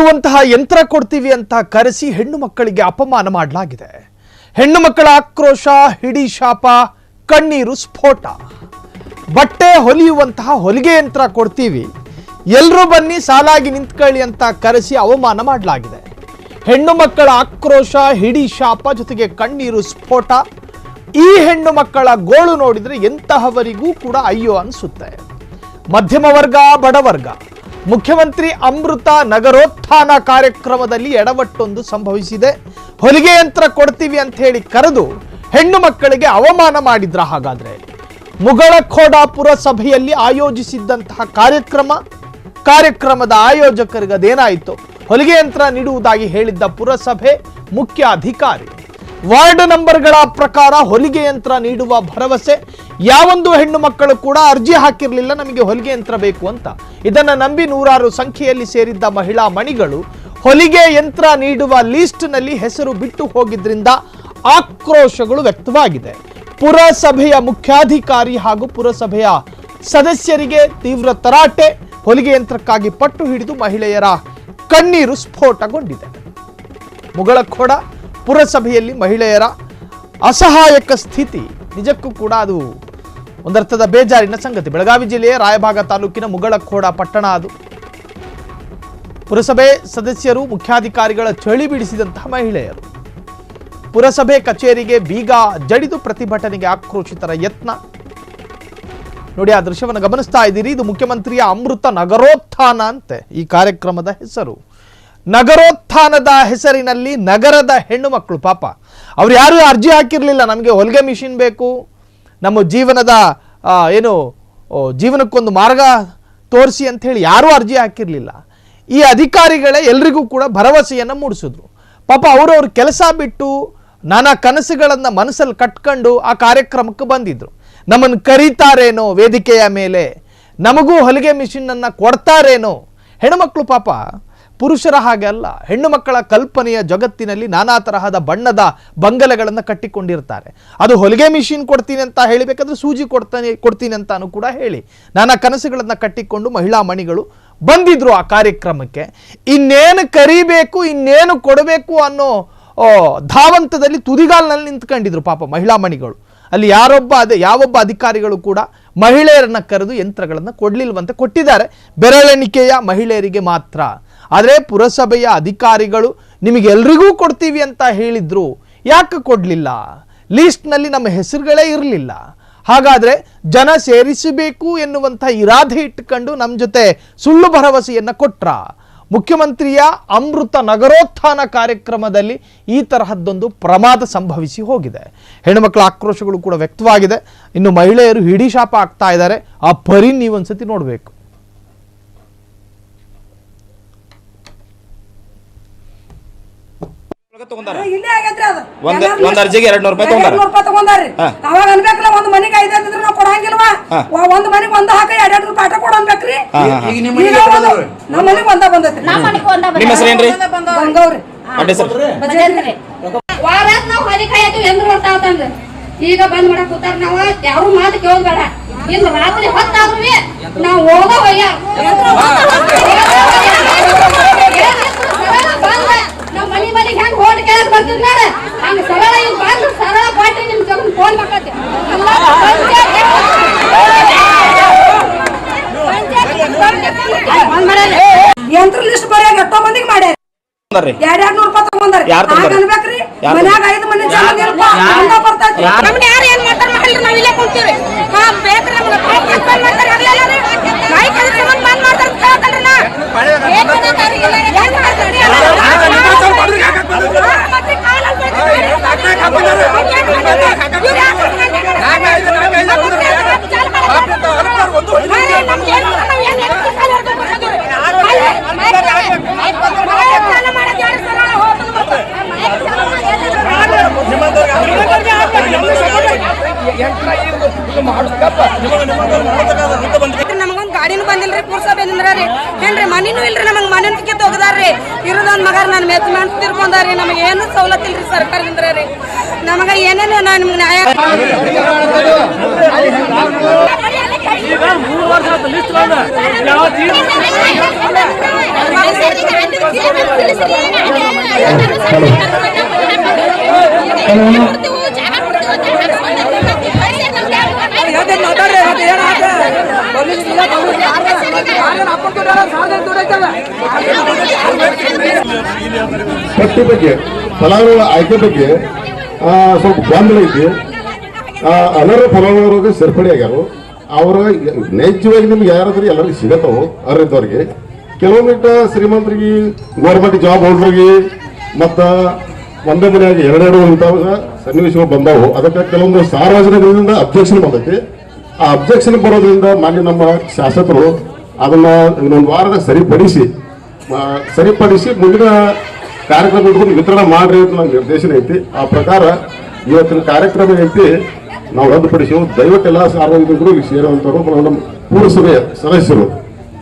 ಹೊಲಿಯುವಂತಹ ಯಂತ್ರ ಕೊಡ್ತೀವಿ ಅಂತ ಕರೆಸಿ ಹೆಣ್ಣು ಮಕ್ಕಳಿಗೆ ಅಪಮಾನ ಮಾಡಲಾಗಿದೆ. ಹೆಣ್ಣು ಮಕ್ಕಳ ಆಕ್ರೋಶ, ಹಿಡಿ ಶಾಪ, ಕಣ್ಣೀರು ಸ್ಫೋಟ. ಬಟ್ಟೆ ಹೊಲಿಯುವಂತಹ ಹೊಲಿಗೆ ಯಂತ್ರ ಕೊಡ್ತೀವಿ, ಎಲ್ಲರೂ ಬನ್ನಿ ಸಾಲಾಗಿ ನಿಂತ್ಕೊಳ್ಳಿ ಅಂತ ಕರೆಸಿ ಅವಮಾನ ಮಾಡಲಾಗಿದೆ. ಹೆಣ್ಣು ಮಕ್ಕಳ ಆಕ್ರೋಶ, ಹಿಡಿ ಶಾಪ ಜೊತೆಗೆ ಕಣ್ಣೀರು ಸ್ಫೋಟ. ಈ ಹೆಣ್ಣು ಮಕ್ಕಳ ಗೋಳು ನೋಡಿದ್ರೆ ಎಂತಹವರಿಗೂ ಕೂಡ ಅಯ್ಯೋ ಅನಿಸುತ್ತೆ. ಮಧ್ಯಮ ವರ್ಗ, ಬಡವರ್ಗ. ಮುಖ್ಯಮಂತ್ರಿ ಅಮೃತ ನಗರೋತ್ಥಾನ ಕಾರ್ಯಕ್ರಮದಲ್ಲಿ ಎಡವಟ್ಟೊಂದು ಸಂಭವಿಸಿದೆ. ಹೊಲಿಗೆ ಯಂತ್ರ ಕೊಡ್ತೀವಿ ಅಂತ ಹೇಳಿ ಕರೆದು ಹೆಣ್ಣು ಮಕ್ಕಳಿಗೆ ಅವಮಾನ ಮಾಡಿದ್ರ. ಹಾಗಾದ್ರೆ ಮುಗಳಖೋಡ ಪುರಸಭೆಯಲ್ಲಿ ಆಯೋಜಿಸಿದ್ದಂತಹ ಕಾರ್ಯಕ್ರಮದ ಆಯೋಜಕರಿಗೆ ಅದೇನಾಯಿತು? ಹೊಲಿಗೆ ಯಂತ್ರ ನೀಡುವುದಾಗಿ ಹೇಳಿದ್ದ ಪುರಸಭೆ ಮುಖ್ಯ ಅಧಿಕಾರಿ ವಾರ್ಡ್ ನಂಬರ್ಗಳ ಪ್ರಕಾರ ಹೊಲಿಗೆ ಯಂತ್ರ ನೀಡುವ ಭರವಸೆ. ಯಾವೊಂದು ಹೆಣ್ಣು ಮಕ್ಕಳು ಕೂಡ ಅರ್ಜಿ ಹಾಕಿರಲಿಲ್ಲ ನಮಗೆ ಹೊಲಿಗೆ ಯಂತ್ರ ಬೇಕು ಅಂತ. ಇದನ್ನ ನಂಬಿ ನೂರಾರು ಸಂಖ್ಯೆಯಲ್ಲಿ ಸೇರಿದ್ದ ಮಹಿಳಾ ಮಣಿಗಳು ಹೊಲಿಗೆ ಯಂತ್ರ ನೀಡುವ ಲೀಸ್ಟ್ನಲ್ಲಿ ಹೆಸರು ಬಿಟ್ಟು ಹೋಗಿದ್ರಿಂದ ಆಕ್ರೋಶಗಳು ವ್ಯಕ್ತವಾಗಿದೆ. ಪುರಸಭೆಯ ಮುಖ್ಯಾಧಿಕಾರಿ ಹಾಗೂ ಪುರಸಭೆಯ ಸದಸ್ಯರಿಗೆ ತೀವ್ರ ತರಾಟೆ. ಹೊಲಿಗೆ ಯಂತ್ರಕ್ಕಾಗಿ ಪಟ್ಟು ಹಿಡಿದು ಮಹಿಳೆಯರ ಕಣ್ಣೀರು ಸ್ಫೋಟಗೊಂಡಿದೆ. ಮುಗಳಖೋಡ ಪುರಸಭೆಯಲ್ಲಿ ಮಹಿಳೆಯರ ಅಸಹಾಯಕ ಸ್ಥಿತಿ ನಿಜಕ್ಕೂ ಕೂಡ ಅದು ಒಂದರ್ಥದ ಬೇಜಾರಿನ ಸಂಗತಿ. ಬೆಳಗಾವಿ ಜಿಲ್ಲೆಯ ರಾಯಭಾಗ ತಾಲೂಕಿನ ಮುಗಳಖೋಡ ಪಟ್ಟಣ ಅದು. ಪುರಸಭೆ ಸದಸ್ಯರು, ಮುಖ್ಯಾಧಿಕಾರಿಗಳ ಚಳಿ ಬಿಡಿಸಿದಂತಹ ಮಹಿಳೆಯರು ಪುರಸಭೆ ಕಚೇರಿಗೆ ಬೀಗ ಜಡಿದು ಪ್ರತಿಭಟನೆಗೆ ಆಕ್ರೋಶಿತರ ಯತ್ನ. ನೋಡಿ, ಆ ದೃಶ್ಯವನ್ನು ಗಮನಿಸ್ತಾ ಇದ್ದೀರಿ. ಇದು ಮುಖ್ಯಮಂತ್ರಿಯ ಅಮೃತ ನಗರೋತ್ಥಾನ ಅಂತೆ ಈ ಕಾರ್ಯಕ್ರಮದ ಹೆಸರು. ನಗರೋತ್ಥಾನದ ಹೆಸರಿನಲ್ಲಿ ನಗರದ ಹೆಣ್ಣು ಮಕ್ಕಳು ಪಾಪ ಅವ್ರು ಯಾರು ಅರ್ಜಿ ಹಾಕಿರಲಿಲ್ಲ ನಮಗೆ ಹೊಲಿಗೆ ಮಿಷಿನ್ ಬೇಕು, ನಮ್ಮ ಜೀವನದ ಜೀವನಕ್ಕೊಂದು ಮಾರ್ಗ ತೋರಿಸಿ ಅಂತ ಹೇಳಿ ಯಾರೂ ಅರ್ಜಿ ಹಾಕಿರಲಿಲ್ಲ. ಈ ಅಧಿಕಾರಿಗಳೇ ಎಲ್ರಿಗೂ ಕೂಡ ಭರವಸೆಯನ್ನು ಮೂಡಿಸಿದ್ರು. ಪಾಪ ಅವ್ರವ್ರ ಕೆಲಸ ಬಿಟ್ಟು ನಾನಾ ಕನಸುಗಳನ್ನು ಮನಸ್ಸಲ್ಲಿ ಕಟ್ಕೊಂಡು ಆ ಕಾರ್ಯಕ್ರಮಕ್ಕೆ ಬಂದಿದ್ರು. ನಮ್ಮನ್ನು ಕರೀತಾರೇನೋ ವೇದಿಕೆಯ ಮೇಲೆ, ನಮಗೂ ಹೊಲಿಗೆ ಮಿಷಿನನ್ನು ಕೊಡ್ತಾರೇನೋ. ಹೆಣ್ಣುಮಕ್ಕಳು ಪಾಪ ಪುರುಷರ ಹಾಗೆ ಅಲ್ಲ, ಹೆಣ್ಣು ಮಕ್ಕಳ ಕಲ್ಪನೆಯ ಜಗತ್ತಿನಲ್ಲಿ ನಾನಾ ತರಹದ ಬಣ್ಣದ ಬಂಗಲೆಗಳನ್ನು ಕಟ್ಟಿಕೊಂಡಿರ್ತಾರೆ. ಅದು ಹೊಲಿಗೆ ಮಿಷಿನ್ ಕೊಡ್ತೀನಿ ಅಂತ ಹೇಳಿಬೇಕಾದ್ರೆ ಸೂಜಿ ಕೊಡ್ತೀನಿ ಅಂತಾನು ಕೂಡ ಹೇಳಿ ನಾನಾ ಕನಸುಗಳನ್ನು ಕಟ್ಟಿಕೊಂಡು ಮಹಿಳಾ ಮಣಿಗಳು ಬಂದಿದ್ರು ಆ ಕಾರ್ಯಕ್ರಮಕ್ಕೆ. ಇನ್ನೇನು ಕರಿಬೇಕು, ಇನ್ನೇನು ಕೊಡಬೇಕು ಅನ್ನೋ ಧಾವಂತದಲ್ಲಿ ತುದಿಗಾಲ್ನಲ್ಲಿ ನಿಂತ್ಕೊಂಡಿದ್ರು ಪಾಪ ಮಹಿಳಾ ಮಣಿಗಳು. ಅಲ್ಲಿ ಯಾವೊಬ್ಬ ಅಧಿಕಾರಿಗಳು ಕೂಡ ಮಹಿಳೆಯರನ್ನ ಕರೆದು ಯಂತ್ರಗಳನ್ನು ಕೊಡ್ಲಿಲ್ವಂತೆ. ಕೊಟ್ಟಿದ್ದಾರೆ ಬೆರಳೆಣಿಕೆಯ ಮಹಿಳೆಯರಿಗೆ ಮಾತ್ರ. ಆದರೆ ಪುರಸಭೆಯ ಅಧಿಕಾರಿಗಳು ನಿಮಗೆಲ್ರಿಗೂ ಕೊಡ್ತೀವಿ ಅಂತ ಹೇಳಿದ್ರು, ಯಾಕೆ ಕೊಡಲಿಲ್ಲ? ಲೀಸ್ಟ್ನಲ್ಲಿ ನಮ್ಮ ಹೆಸರುಗಳೇ ಇರಲಿಲ್ಲ. ಹಾಗಾದರೆ ಜನ ಸೇರಿಸಬೇಕು ಎನ್ನುವಂಥ ಇರಾದೆ ಇಟ್ಟುಕೊಂಡು ನಮ್ಮ ಜೊತೆ ಸುಳ್ಳು ಭರವಸೆಯನ್ನು ಕೊಟ್ರ. ಮುಖ್ಯಮಂತ್ರಿಯ ಅಮೃತ ನಗರೋತ್ಥಾನ ಕಾರ್ಯಕ್ರಮದಲ್ಲಿ ಈ ತರಹದ್ದೊಂದು ಪ್ರಮಾದ ಸಂಭವಿಸಿ ಹೋಗಿದೆ. ಹೆಣ್ಣುಮಕ್ಕಳ ಆಕ್ರೋಶಗಳು ಕೂಡ ವ್ಯಕ್ತವಾಗಿದೆ. ಇನ್ನು ಮಹಿಳೆಯರು ಹಿಡಿ ಶಾಪ ಆಗ್ತಾ ಇದ್ದಾರೆ. ಆ ಪರಿ ನೀವೊಂದ್ಸತಿ ನೋಡಬೇಕು. ಒಂದ್ ಅರ್ಜಿಗೆ 200 ರೂಪಾಯಿ ತಗೊಂಡಾರಿ. ಅವಾಗ ಅನ್ಬೇಕಲ್ಲ, ಒಂದ್ ಮನಿಗೆ 5 ಅಂದ್ರೆ ನಾವು ಕೊಡಂಗಿಲ್ವಾ? ಒಂದ್ ಮನಿಗೆ ಒಂದ್ ಹಾಕ 2 ರೂಪಾಯಿ ಆಟ ಕೊಡಂಬೇಕ್ರಿ. ನಮ್ಮ ಮನಿಗೆ ಒಂದ ಬಂದೈತಿ. ನಿಮ್ಮ ಹೆಸರು ಏನ್ರಿ? ಬಂಗವ್ರಿ. ವಾರಾತ್ ನಾವ್ ಹೊಲಿ ಕಾಯತು ಎಂದ್ರು ಹೊರ್ತಾವತಂದ್ರೆ ಈಗ ಬಂದ್ ಮಾಡಕ್ ಕೂತಾರ. ನಾವ್ ಯಾರು ಮಾತು ಕೇಳೋದ್ ಬೇಡ. ಇನ್ನು ರಾತ್ರಿ ಹೊತ್ತಾದ್ರೂ ನಾವ್ ಹೋಗೋ ಹೊಯ್ಯ ನಾವ್ ಮನಿಗೆ ಹೆಂಗ್ ಹೋಗಿ ಕೇಳಕ್ ಬರ್ತಿದ್ ನೋಡ, ಹಂಗ ಸರಳ ಈಗ ಬಂದು ಸರಳ ಕೊಟ್ರಿ ನಿಮ್ ಜಗನ್ ಫೋನ್ ಮಾಡಕತ್ತೆ. ಯಂತ್ರ ಲಿಸ್ಟ್ ಬರೆಯಾಗ ಎಷ್ಟೋ ಮಂದಿಗೆ ಮಾಡ್ಯಾರ. 200 ರೂಪಾಯಿ ತಗೊಂಡಾರಿ. ಅನ್ಬೇಕ್ರಿ, ಮನ್ಯಾಗ 5 ಮಂದಿ ಜನ ಬರ್ತೈತಿ. ನಮ್ನ ಯಾರು ಏನ್ ಮಾಡ್ತಾರ ಮಾಡ್ಲಿ, ನಾವ್ ಇಲ್ಲೇ ಕುಂತೀವಿ. ಬೇಕ್ರಿ ನಮಗೊಂದ್ ಗಾಡಿನೂ ಬಂದಿಲ್ರಿ, ಪುರಸಭೆಯಿಂದ ರೀ. ಏನ್ರಿ ಮನಿನೂ ಇಲ್ರಿ, ನಮಗ್ ಮನೆಂತಿಕೆ ತೊಗದಾರ್ರಿ. ಇರೋದೊಂದ್ ಮಗ ನನ್ನ ಮೆಚ್ಚ ತಿರ್ಕೊಂಡಾರಿ. ನಮಗೆ ಏನು ಸವಲತ್ತು ಇಲ್ರಿ ಸರ್ಕಾರದಿಂದ ರೀ. ನಮಗ ಏನೇನು ನಿಮ್ಗೆ ನ್ಯಾಯ ಈಗ 3 ವರ್ಷ ಲಿಸ್ಟ್ ಬಂದ ಪಟ್ಟಿ ಬಗ್ಗೆ ಫಲಾನುಭವಿಗಳ ಆಯ್ಕೆ ಬಗ್ಗೆ ಸ್ವಲ್ಪ ಗೊಂದಲ ಐತಿ. ಅನರ್ಹ ಫಲಾನುಭವಿಗಳಿಗೆ ಸೇರ್ಪಡೆ ಆಗ್ಯಾರು. ಅವ್ರ ನೈಜವಾಗಿ ನಿಮ್ಗೆ ಯಾರಾದ್ರೂ ಎಲ್ಲರಿಗೂ ಸಿಗತ್ತವು ಅರ್ಹದವ್ರಿಗೆ. ಕೆಲವೊಂದಿಟ್ಟು ಶ್ರೀಮಂತರಿಗೆ, ಗೌರ್ಮೆಂಟ್ ಜಾಬ್ ಹೋಲ್ಡ್ರಿಗೆ ಮತ್ತು ಒಂದೇ ಮನೆಯಾಗಿ ಎರಡೆರಡು ಇಂಥವಾಗ ಸನ್ನಿವೇಶಗಳು ಬಂದವು. ಅದಕ್ಕೆ ಕೆಲವೊಂದು ಸಾರ್ವಜನಿಕರಿಂದ ಅಬ್ಜೆಕ್ಷನ್ ಬಂದೈತಿ. ಆ ಅಬ್ಜೆಕ್ಷನ್ ಬರೋದ್ರಿಂದ ಮಾನ್ಯ ನಮ್ಮ ಶಾಸಕರು ಅದನ್ನ ಇನ್ನೊಂದು ವಾರದ ಸರಿಪಡಿಸಿ ಮುಂದಿನ ಕಾರ್ಯಕ್ರಮ ಇಟ್ಕೊಂಡು ವಿತರಣೆ ಮಾಡ್ರಿ ಅಂತ ನಂಗೆ ನಿರ್ದೇಶನ ಐತಿ. ಆ ಪ್ರಕಾರ ಇವತ್ತಿನ ಕಾರ್ಯಕ್ರಮ ಐತಿ ನಾವು ರದ್ದುಪಡಿಸಿ ದಯವಿಟ್ಟೆಲ್ಲ ಸಾರ್ವಜನಿಕರು ಸೇರುವಂತವರು ನಮ್ಮ ಪೂರಸಭೆಯ ಸದಸ್ಯರು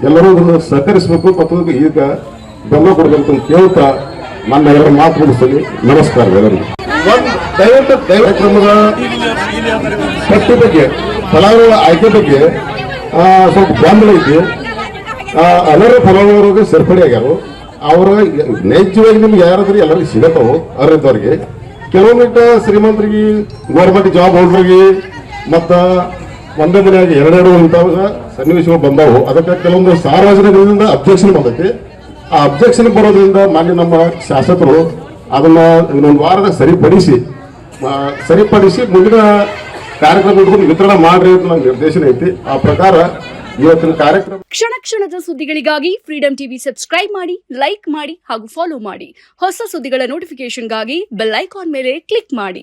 ಎಲ್ಲರೂ ಅದನ್ನು ಸಹಕರಿಸಬೇಕು ಮತ್ತು ಈಗ ಬೆಂಬಲ ಕೊಡಬೇಕು ಅಂತ ಕೇಳ್ತಾ ನನ್ನ ಎಲ್ಲರ ಮಾತು ಮುಗಿಸ್ತೀನಿ. ನಮಸ್ಕಾರ ಎಲ್ಲರಿಗೂ. ದಯವಿಟ್ಟು ಕಾರ್ಯಕ್ರಮದ ಪಟ್ಟಿ ಬಗ್ಗೆ ಫಲಾನುಭವಿಗಳ ಆಯ್ಕೆ ಬಗ್ಗೆ ಸ್ವಲ್ಪ ಗೊಂದಲ ಐತಿ. ಅನರ್ಹ ಫಲಾನುಭವಿಗಳಿಗೆ ಸೇರ್ಪಡೆ ಆಗ್ಯಾರು. ಅವ್ರ ನೈಜವಾಗಿ ನಿಮ್ಗೆ ಯಾರಾದ್ರೂ ಎಲ್ಲರಿಗೂ ಸಿಗತ್ತವು ಅರ್ಹದವ್ರಿಗೆ. ಕೆಲವೊಂದಿಟ್ಟು ಶ್ರೀಮಂತರಿಗೆ, ಗೌರ್ಮೆಂಟ್ ಜಾಬ್ ಹೋಲ್ಡ್ರಿಗೆ ಮತ್ತು ಒಂದೇ ಮನೆಯಾಗಿ ಎರಡೆರಡು ಇಂಥವಾಗ ಸನ್ನಿವೇಶಗಳು ಬಂದವು. ಅದಕ್ಕೆ ಕೆಲವೊಂದು ಸಾರ್ವಜನಿಕರಿಂದ ಅಬ್ಜೆಕ್ಷನ್ ಬಂದೈತಿ. ಆ ಅಬ್ಜೆಕ್ಷನ್ ಬರೋದ್ರಿಂದ ಮಾನ್ಯ ನಮ್ಮ ಶಾಸಕರು ಅದನ್ನ ಇನ್ನೊಂದು ವಾರದ ಸರಿಪಡಿಸಿ ಮುಂದಿನ ಕಾರ್ಯಕ್ರಮ ಇಟ್ಕೊಂಡು ವಿತರಣೆ ಮಾಡ್ರಿ ಅಂತ ನಂಗೆ ನಿರ್ದೇಶನ ಐತಿ. ಆ ಪ್ರಕಾರ ಇವತ್ತಿನ ಕಾರ್ಯಕ್ರಮ. ಕ್ಷಣದ ಸುದ್ದಿಗಳಿಗಾಗಿ ಫ್ರೀಡಂ ಟಿವಿ ಸಬ್ಸ್ಕ್ರೈಬ್ ಮಾಡಿ, ಲೈಕ್ ಮಾಡಿ ಹಾಗೂ ಫಾಲೋ ಮಾಡಿ. ಹೊಸ ಸುದ್ದಿಗಳ ನೋಟಿಫಿಕೇಶನ್ಗಾಗಿ ಬೆಲ್ ಐಕಾನ್ ಮೇಲೆ ಕ್ಲಿಕ್ ಮಾಡಿ.